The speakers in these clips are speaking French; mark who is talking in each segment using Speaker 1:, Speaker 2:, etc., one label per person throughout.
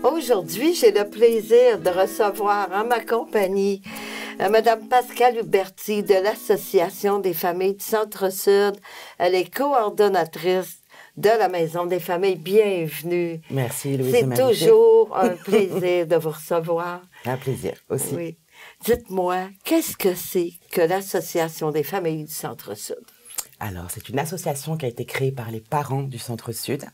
Speaker 1: Aujourd'hui, j'ai le plaisir de recevoir en ma compagnie Mme Pascale Huberti de l'Association des familles du Centre-Sud. Elle est coordonnatrice de la Maison des familles. Bienvenue.
Speaker 2: Merci, Louise.
Speaker 1: C'est toujours un plaisir de vous recevoir.
Speaker 2: Un plaisir aussi.
Speaker 1: Oui. Dites-moi, qu'est-ce que c'est que l'Association des familles du Centre-Sud?
Speaker 2: Alors, c'est une association qui a été créée par les parents du Centre-Sud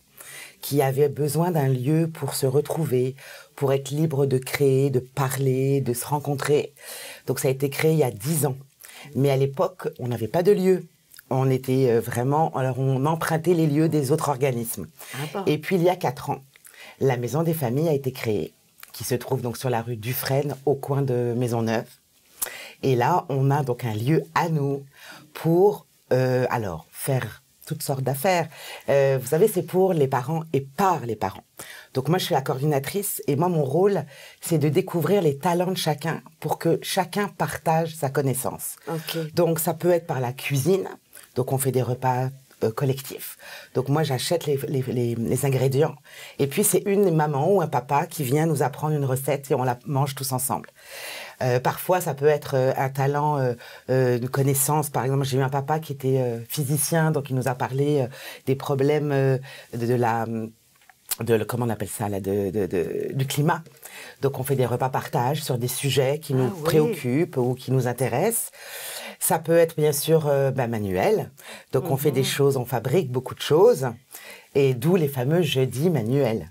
Speaker 2: qui avaient besoin d'un lieu pour se retrouver, pour être libre de créer, de parler, de se rencontrer. Donc, ça a été créé il y a 10 ans. Mais à l'époque, on n'avait pas de lieu. On était vraiment... Alors, on empruntait les lieux des autres organismes.
Speaker 1: Ah bon?
Speaker 2: Et puis, il y a 4 ans, la Maison des familles a été créée, qui se trouve donc sur la rue Dufresne, au coin de Maisonneuve. Et là, on a donc un lieu à nous pour, alors, faire toutes sortes d'affaires. Vous savez, c'est pour les parents et par les parents. Donc moi, je suis la coordinatrice et moi, mon rôle, c'est de découvrir les talents de chacun pour que chacun partage sa connaissance.
Speaker 1: Okay.
Speaker 2: Donc ça peut être par la cuisine. Donc on fait des repas collectifs. Donc moi, j'achète les ingrédients. Et puis, c'est une maman ou un papa qui vient nous apprendre une recette et on la mange tous ensemble. Parfois, ça peut être un talent de connaissance. Par exemple, j'ai eu un papa qui était physicien, donc il nous a parlé des problèmes comment on appelle ça là, du climat. Donc, on fait des repas partage sur des sujets qui nous préoccupent ou qui nous intéressent. Ça peut être bien sûr manuel. Donc, on fait des choses, on fabrique beaucoup de choses. Et d'où les fameux jeudis manuels.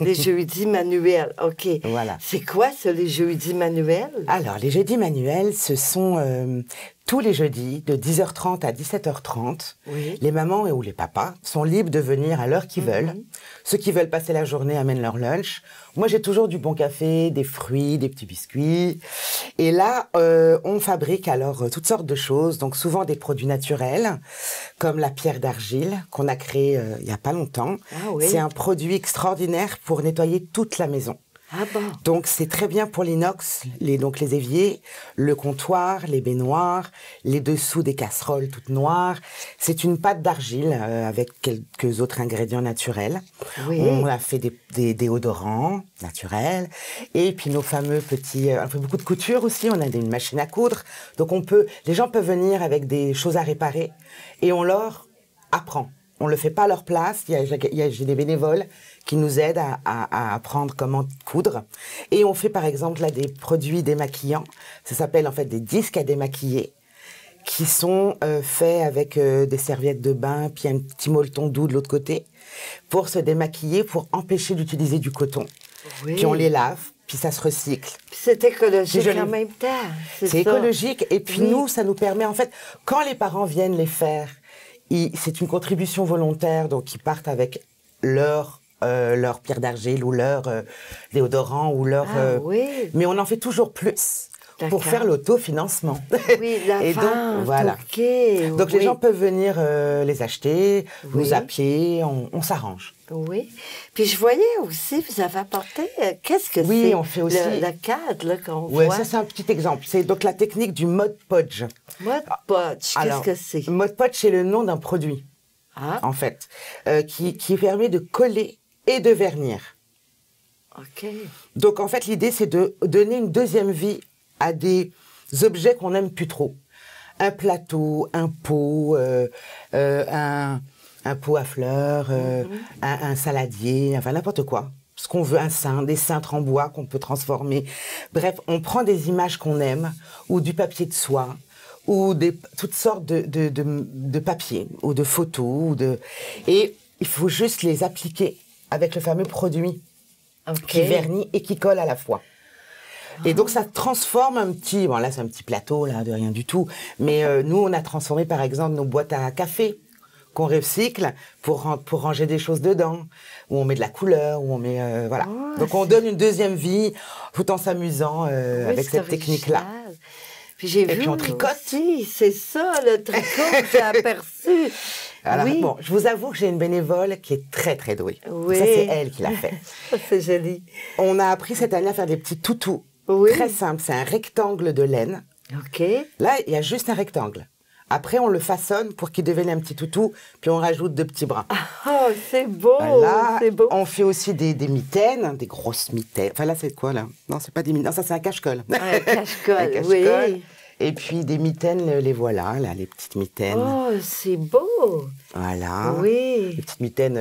Speaker 1: Les jeudis manuels, OK.
Speaker 2: Voilà.
Speaker 1: C'est quoi ça, les jeudis manuels?
Speaker 2: Alors, les jeudis manuels, ce sont tous les jeudis, de 10h30 à 17h30.
Speaker 1: Oui.
Speaker 2: Les mamans ou les papas sont libres de venir à l'heure qu'ils veulent. Ceux qui veulent passer la journée amènent leur lunch. Moi, j'ai toujours du bon café, des fruits, des petits biscuits. Et là, on fabrique alors toutes sortes de choses. Donc, souvent des produits naturels, comme la pierre d'argile qu'on a créée il n'y a pas longtemps.
Speaker 1: Ah oui.
Speaker 2: C'est un produit extraordinaire pour nettoyer toute la maison.
Speaker 1: Ah bon?
Speaker 2: Donc, c'est très bien pour l'inox, donc les éviers, le comptoir, les baignoires, les dessous des casseroles toutes noires. C'est une pâte d'argile avec quelques autres ingrédients naturels.
Speaker 1: Oui.
Speaker 2: On a fait des déodorants naturels. Et puis, nos fameux petits... on fait beaucoup de couture aussi. On a une machine à coudre. Donc, les gens peuvent venir avec des choses à réparer et on leur apprend. On ne le fait pas à leur place. J'ai des bénévoles qui nous aident à apprendre comment coudre. Et on fait par exemple là des produits démaquillants. Ça s'appelle en fait des disques à démaquiller qui sont faits avec des serviettes de bain puis un petit molleton doux de l'autre côté pour se démaquiller, pour empêcher d'utiliser du coton. Oui. Puis on les lave, puis ça se recycle.
Speaker 1: Puis c'est écologique en même temps.
Speaker 2: C'est écologique. Et puis nous, ça nous permet en fait, quand les parents viennent les faire, c'est une contribution volontaire, donc ils partent avec leur pierre d'argile ou leur déodorant ou leur...
Speaker 1: oui.
Speaker 2: Mais on en fait toujours plus pour faire l'autofinancement.
Speaker 1: Oui, la
Speaker 2: et
Speaker 1: vente,
Speaker 2: donc, voilà.
Speaker 1: Okay,
Speaker 2: donc les gens peuvent venir les acheter, nous appeler, on s'arrange.
Speaker 1: Oui. Puis je voyais aussi, vous avez apporté, qu'est-ce que c'est?
Speaker 2: Oui, on fait aussi...
Speaker 1: Le cadre qu'on voit.
Speaker 2: Oui, ça c'est un petit exemple. C'est donc la technique du Mod Podge.
Speaker 1: Mod Podge, qu'est-ce que c'est?
Speaker 2: Mod Podge, c'est le nom d'un produit, en fait, qui permet de coller et de vernir.
Speaker 1: OK. Donc,
Speaker 2: en fait, l'idée, c'est de donner une deuxième vie à des objets qu'on n'aime plus trop. Un plateau, un pot, un pot à fleurs, un saladier, enfin n'importe quoi. Ce qu'on veut, des cintres en bois qu'on peut transformer. Bref, on prend des images qu'on aime, ou du papier de soie, ou toutes sortes de papiers, ou de photos, et il faut juste les appliquer avec le fameux produit qui vernit et qui colle à la fois. Et donc, ça transforme un petit... Bon, là, c'est un petit plateau, là, de rien du tout. Mais nous, on a transformé, par exemple, nos boîtes à café qu'on recycle pour ranger des choses dedans, où on met de la couleur, où on met... voilà. Donc, on donne une deuxième vie, tout en s'amusant avec cette technique-là.
Speaker 1: Puis j'ai vu...
Speaker 2: Et puis, on tricote.
Speaker 1: Si, c'est ça, le tricot que j'ai aperçu.
Speaker 2: Alors, bon, je vous avoue que j'ai une bénévole qui est très, très douée.
Speaker 1: Oui.
Speaker 2: Ça, c'est elle qui l'a fait.
Speaker 1: C'est joli.
Speaker 2: On a appris cette année à faire des petits toutous. Très simple. C'est un rectangle de laine.
Speaker 1: OK.
Speaker 2: Là, il y a juste un rectangle. Après, on le façonne pour qu'il devienne un petit toutou, puis on rajoute 2 petits bras.
Speaker 1: Oh, c'est beau,
Speaker 2: Voilà.
Speaker 1: c'est beau.
Speaker 2: On fait aussi des mitaines, des grosses mitaines. Enfin, là, c'est quoi, là? Non, c'est pas des mitaines. Non, ça, c'est un cache-colle.
Speaker 1: Un cache-colle,
Speaker 2: Un cache-colle.
Speaker 1: oui.
Speaker 2: Et puis, des mitaines, les voilà, là, les petites mitaines.
Speaker 1: Oh, c'est beau.
Speaker 2: Voilà.
Speaker 1: Oui.
Speaker 2: Les petites mitaines...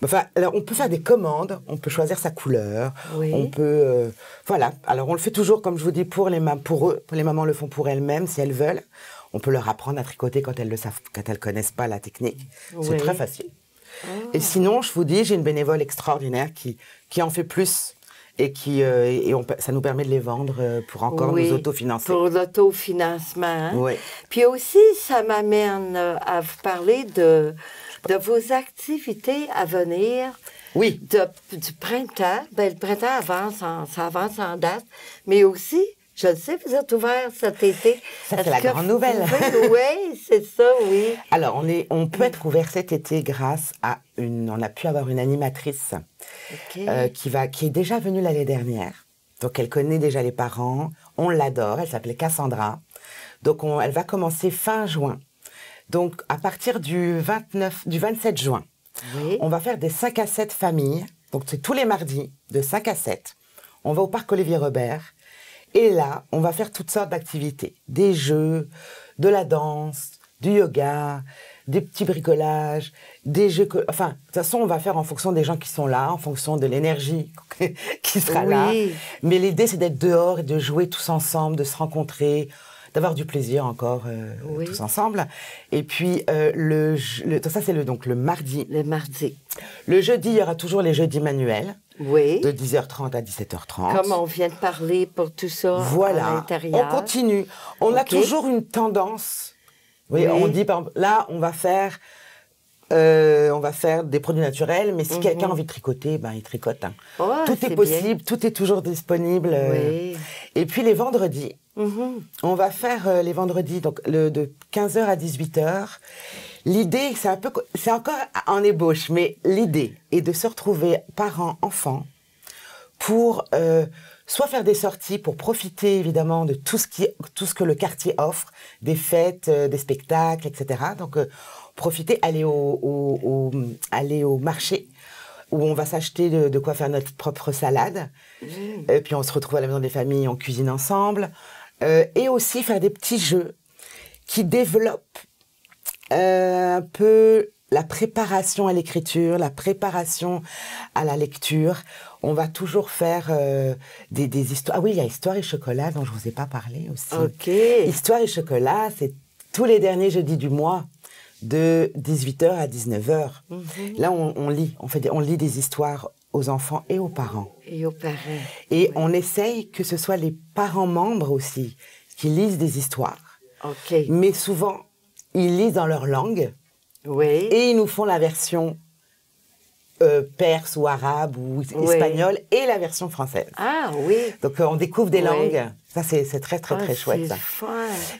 Speaker 2: Enfin, alors, on peut faire des commandes, on peut choisir sa couleur,
Speaker 1: Oui.
Speaker 2: on peut... voilà. Alors, on le fait toujours, comme je vous dis, pour les eux. Les mamans le font pour elles-mêmes, si elles veulent. On peut leur apprendre à tricoter quand elles le savent, quand elles connaissent pas la technique. C'est
Speaker 1: Oui.
Speaker 2: très facile.
Speaker 1: Oh.
Speaker 2: Et sinon, je vous dis, j'ai une bénévole extraordinaire qui en fait plus et ça nous permet de les vendre pour encore
Speaker 1: Oui,
Speaker 2: nous autofinancer.
Speaker 1: pour l'autofinancement. Hein?
Speaker 2: Oui.
Speaker 1: Puis aussi, ça m'amène à vous parler de vos activités à venir.
Speaker 2: Oui.
Speaker 1: Du printemps. Ben, le printemps ça avance en date. Mais aussi, je le sais, vous êtes ouvert cet été.
Speaker 2: Ça, c'est la grande nouvelle.
Speaker 1: Oui, c'est ça, oui.
Speaker 2: Alors, on peut être ouvert cet été grâce à on a pu avoir une animatrice
Speaker 1: OK.
Speaker 2: qui est déjà venue l'année dernière. Donc, elle connaît déjà les parents. On l'adore. Elle s'appelait Cassandra. Donc, elle va commencer fin juin. Donc, à partir du 27 juin,
Speaker 1: Oui.
Speaker 2: on va faire des 5 à 7 familles. Donc, c'est tous les mardis, de 5 à 7. On va au parc Olivier Robert. Et là, on va faire toutes sortes d'activités. Des jeux, de la danse, du yoga, des petits bricolages, des jeux... Enfin, de toute façon, on va faire en fonction des gens qui sont là, en fonction de l'énergie qui sera là. Mais l'idée, c'est d'être dehors et de jouer tous ensemble, de se rencontrer, d'avoir du plaisir encore tous ensemble. Et puis, ça, c'est donc le mardi.
Speaker 1: Le mardi.
Speaker 2: Le jeudi, il y aura toujours les jeudis manuels.
Speaker 1: Oui.
Speaker 2: De 10h30 à 17h30.
Speaker 1: Comme on vient de parler pour tout ça
Speaker 2: voilà.
Speaker 1: à l'intérieur.
Speaker 2: On continue. On a toujours une tendance. Oui. On dit, par exemple, là, on va faire des produits naturels, mais si quelqu'un a envie de tricoter, ben, il tricote. Hein.
Speaker 1: Oh,
Speaker 2: tout est possible, bien. Tout est toujours disponible.
Speaker 1: Oui.
Speaker 2: Et puis les vendredis, on va faire les vendredis donc, de 15h à 18h. L'idée, c'est encore en ébauche, mais l'idée est de se retrouver parents, enfants, pour soit faire des sorties, pour profiter évidemment de tout ce que le quartier offre, des fêtes, des spectacles, etc. Donc, profiter, aller au marché, où on va s'acheter de quoi faire notre propre salade. Et puis, on se retrouve à la maison des familles, on cuisine ensemble. Et aussi faire des petits jeux qui développent un peu la préparation à l'écriture, la préparation à la lecture. On va toujours faire des histoires. Ah oui, il y a Histoire et chocolat dont je ne vous ai pas parlé aussi.
Speaker 1: OK.
Speaker 2: Histoire et chocolat, c'est tous les derniers jeudis du mois de 18h à 19h. Là, on lit. On lit des histoires aux enfants et aux parents.
Speaker 1: Et aux parents.
Speaker 2: Et on essaye que ce soit les parents membres aussi qui lisent des histoires.
Speaker 1: OK.
Speaker 2: Mais souvent, ils lisent dans leur langue.
Speaker 1: Oui.
Speaker 2: Et ils nous font la version perse ou arabe ou espagnole et la version française.
Speaker 1: Ah oui.
Speaker 2: Donc on découvre des langues. Ça, c'est très, très, très chouette. Ça.
Speaker 1: Fun.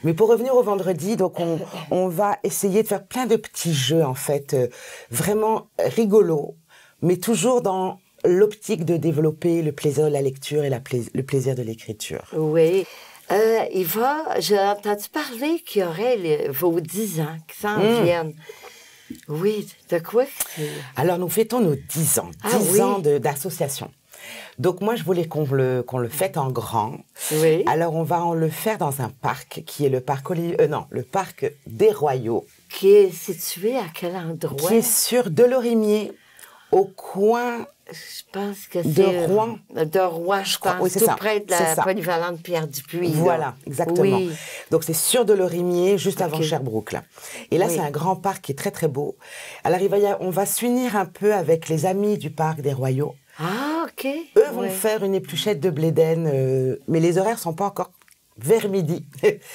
Speaker 2: Mais pour revenir au vendredi, donc on va essayer de faire plein de petits jeux, en fait, vraiment rigolos, mais toujours dans l'optique de développer le plaisir de la lecture et le plaisir de l'écriture.
Speaker 1: Oui. J'ai entendu parler qu'il y aurait vos 10 ans qui s'en viennent. Oui, de quoi?
Speaker 2: Alors, nous fêtons nos 10 ans. 10 ans d'association. Donc, moi, je voulais qu'on le fête en grand.
Speaker 1: Oui.
Speaker 2: Alors, on va le faire dans un parc qui est le parc le parc des Royaux.
Speaker 1: Qui est situé à quel endroit?
Speaker 2: Qui est sur Delorimier, au coin...
Speaker 1: Je pense que c'est...
Speaker 2: De Rouen.
Speaker 1: De Rouen, je pense.
Speaker 2: Oui, c'est
Speaker 1: tout
Speaker 2: ça.
Speaker 1: près de la polyvalente Pierre Dupuis.
Speaker 2: Voilà,
Speaker 1: là.
Speaker 2: exactement.
Speaker 1: Oui.
Speaker 2: Donc, c'est sur Delorimier, juste avant Sherbrooke. Là. Et là, c'est un grand parc qui est très, très beau. Alors, on va s'unir un peu avec les amis du parc des Royaux.
Speaker 1: Ah, OK.
Speaker 2: Eux vont faire une épluchette de blé d'Aisne, mais les horaires ne sont pas encore vers midi.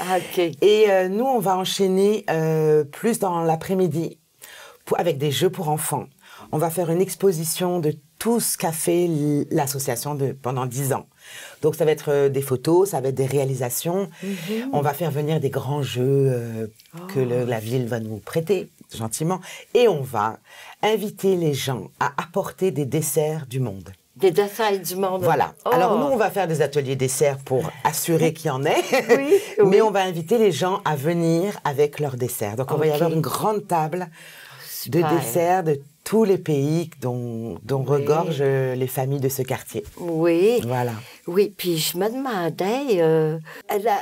Speaker 1: Ah, OK.
Speaker 2: Et nous, on va enchaîner plus dans l'après-midi avec des jeux pour enfants. On va faire une exposition de tout ce qu'a fait l'association pendant 10 ans. Donc, ça va être des photos, ça va être des réalisations. On va faire venir des grands jeux que la ville va nous prêter, gentiment. Et on va inviter les gens à apporter des desserts du monde.
Speaker 1: Des desserts et du monde.
Speaker 2: Voilà.
Speaker 1: Oh.
Speaker 2: Alors, nous, on va faire des ateliers desserts pour assurer qu'il y en ait.
Speaker 1: Oui, oui.
Speaker 2: Mais on va inviter les gens à venir avec leurs desserts. Donc, on va y avoir une grande table de desserts de tous les pays dont regorgent les familles de ce quartier.
Speaker 1: Oui.
Speaker 2: Voilà.
Speaker 1: Oui, puis je me demandais,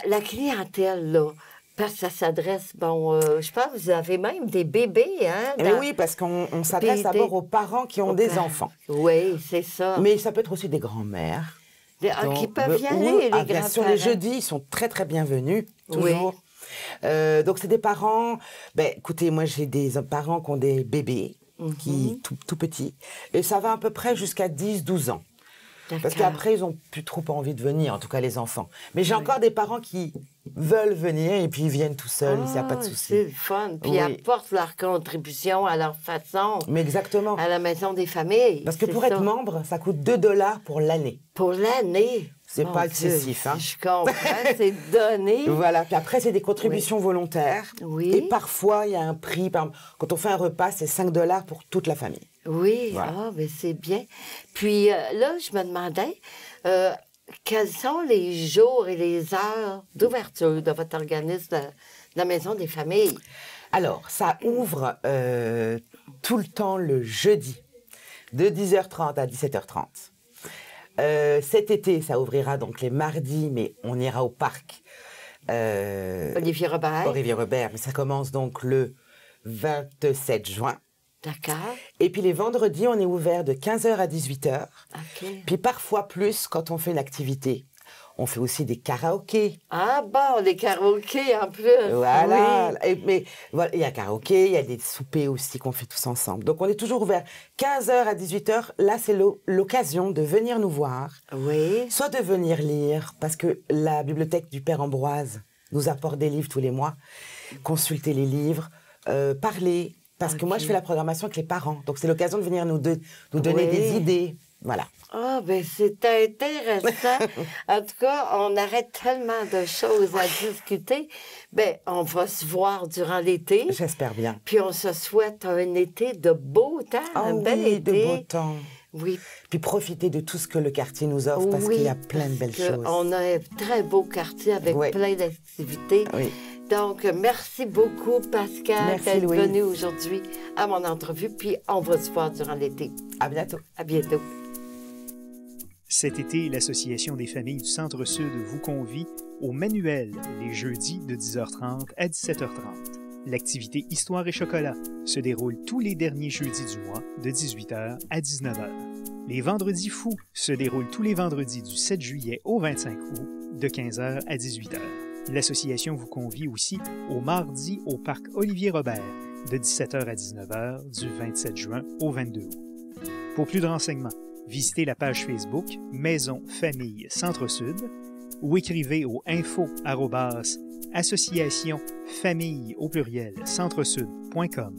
Speaker 1: la clientèle, là, parce que ça s'adresse, je pense que vous avez même des bébés, hein?
Speaker 2: Eh oui, parce qu'on s'adresse d'abord aux parents qui ont des enfants.
Speaker 1: Oui, c'est ça.
Speaker 2: Mais ça peut être aussi des grands-mères.
Speaker 1: Qui peuvent y aller, les grands-parents.
Speaker 2: Bien sûr, les jeudis, ils sont très, très bienvenus, toujours. Oui. Donc, c'est des parents... écoutez, moi, j'ai des parents qui ont des bébés, qui tout petits. Et ça va à peu près jusqu'à 10-12 ans. Parce qu'après, ils n'ont plus trop envie de venir, en tout cas les enfants. Mais j'ai encore des parents qui veulent venir et puis ils viennent tout seuls, il n'y a pas de souci.
Speaker 1: C'est le fun. Puis ils apportent leur contribution à leur façon.
Speaker 2: Mais exactement.
Speaker 1: À la maison des familles.
Speaker 2: Parce que pour être membre, ça coûte 2 $ pour l'année.
Speaker 1: Pour l'année?
Speaker 2: C'est pas excessif. Hein?
Speaker 1: Je comprends, c'est donné.
Speaker 2: Voilà. Puis après, c'est des contributions volontaires.
Speaker 1: Oui.
Speaker 2: Et parfois, il y a un prix. Quand on fait un repas, c'est 5 $ pour toute la famille.
Speaker 1: Oui, voilà. Mais c'est bien. Puis là, je me demandais, quels sont les jours et les heures d'ouverture de votre organisme de la Maison des familles?
Speaker 2: Alors, ça ouvre tout le temps le jeudi, de 10h30 à 17h30. Cet été, ça ouvrira donc les mardis, mais on ira au parc.
Speaker 1: Olivier Robert.
Speaker 2: Olivier Robert, mais ça commence donc le 27 juin.
Speaker 1: D'accord.
Speaker 2: Et puis les vendredis, on est ouvert de 15h à 18h.
Speaker 1: Okay.
Speaker 2: Puis parfois plus quand on fait une activité. On fait aussi des karaokés.
Speaker 1: Ah bon, des karaokés en plus.
Speaker 2: Voilà. Oui. Mais voilà, il y a karaoké, il y a des soupers aussi qu'on fait tous ensemble. Donc on est toujours ouvert 15h à 18h. Là, c'est l'occasion de venir nous voir.
Speaker 1: Oui.
Speaker 2: Soit de venir lire, parce que la bibliothèque du Père Ambroise nous apporte des livres tous les mois. Consulter les livres, parler. Parce que moi, je fais la programmation avec les parents. Donc, c'est l'occasion de venir nous donner des idées. Voilà.
Speaker 1: Ah, c'est intéressant. En tout cas, on arrête tellement de choses à discuter. On va se voir durant l'été.
Speaker 2: J'espère bien.
Speaker 1: Puis, on se souhaite un été de beau temps, un bel été.
Speaker 2: De beau temps.
Speaker 1: Oui.
Speaker 2: Puis profiter de tout ce que le quartier nous offre parce qu'il y a plein de belles choses.
Speaker 1: On a un très beau quartier avec plein d'activités.
Speaker 2: Oui.
Speaker 1: Donc, merci beaucoup, Pascal, d'être venu aujourd'hui à mon entrevue. Puis, on va se voir durant l'été.
Speaker 2: À bientôt.
Speaker 1: À bientôt.
Speaker 3: Cet été, l'Association des familles du Centre-Sud vous convie au Manuel les jeudis de 10h30 à 17h30. L'activité Histoire et chocolat se déroule tous les derniers jeudis du mois de 18h à 19h. Les Vendredis fous se déroulent tous les vendredis du 7 juillet au 25 août de 15h à 18h. L'association vous convie aussi au mardi au parc Olivier Robert de 17h à 19h du 27 juin au 22 août. Pour plus de renseignements, visitez la page Facebook Maison Famille Centre-Sud ou écrivez au info@association famille au pluriel centresud.com.